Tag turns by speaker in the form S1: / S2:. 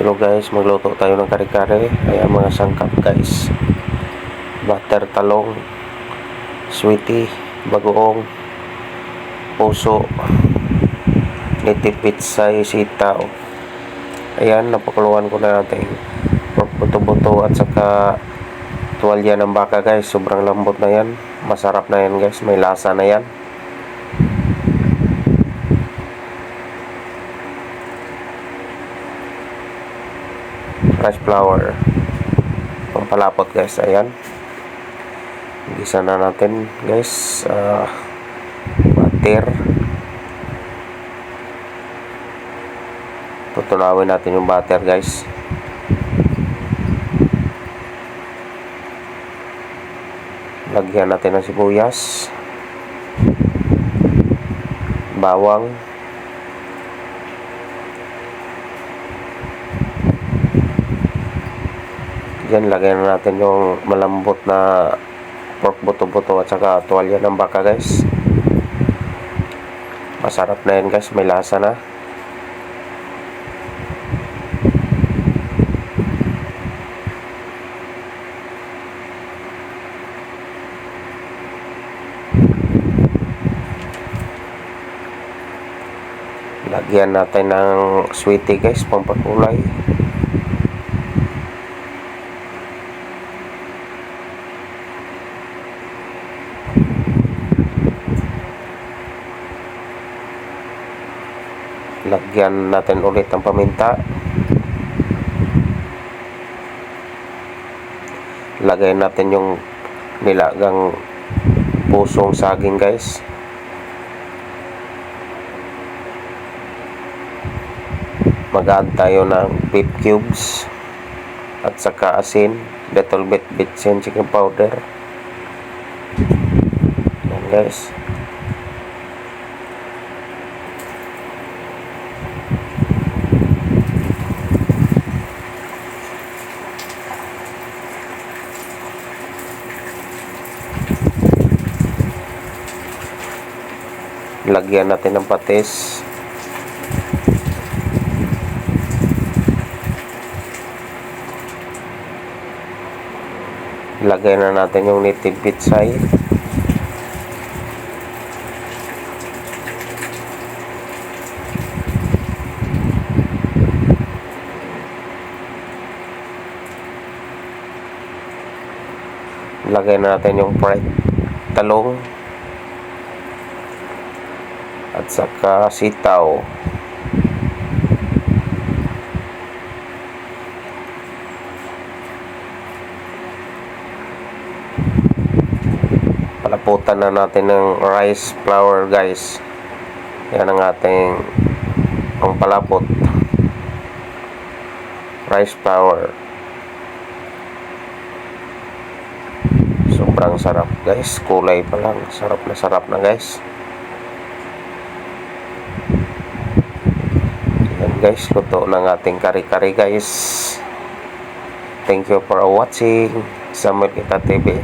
S1: Hello guys, magluto tayo ng kare-kare. Ayan mga sangkap guys. Butter talong, sweetie, bagoong, puso, native pitsay, sitaw. Ayan, napakuluan ko na natin buto-buto at saka tuwalya ng baka guys. Sobrang lambot na yan. Masarap na yan guys, may lasa na yan. Rice flour, pampalapot guys. Ayan, gisa na natin guys. Butter, tutunawin natin yung butter guys. Lagyan natin ng sibuyas, bawang, yan. Lagyan natin yung malambot na pork buto-buto at saka tuwalya ng baka guys. Masarap na yan guys, may lasa na. Lagyan natin ng sweetie guys, pampakulay. Lagyan natin ulit ng paminta. Lagay natin yung nilagang pusong saging guys. Mag-add tayo ng beef cubes at saka asin, little bit bitsin chicken powder. Yan guys. Lagyan natin ng patis. Lagay na natin yung native pitsay. Lagay na natin yung fried talong at saka sitaw. Palaputan na natin ng rice flour guys. Yan ang ating pampalapot, rice flour. Sobrang sarap guys, kulay pa lang, sarap na guys. Yan guys, luto ng ating kare-kare guys. Thank you for watching Samuel Kita TV.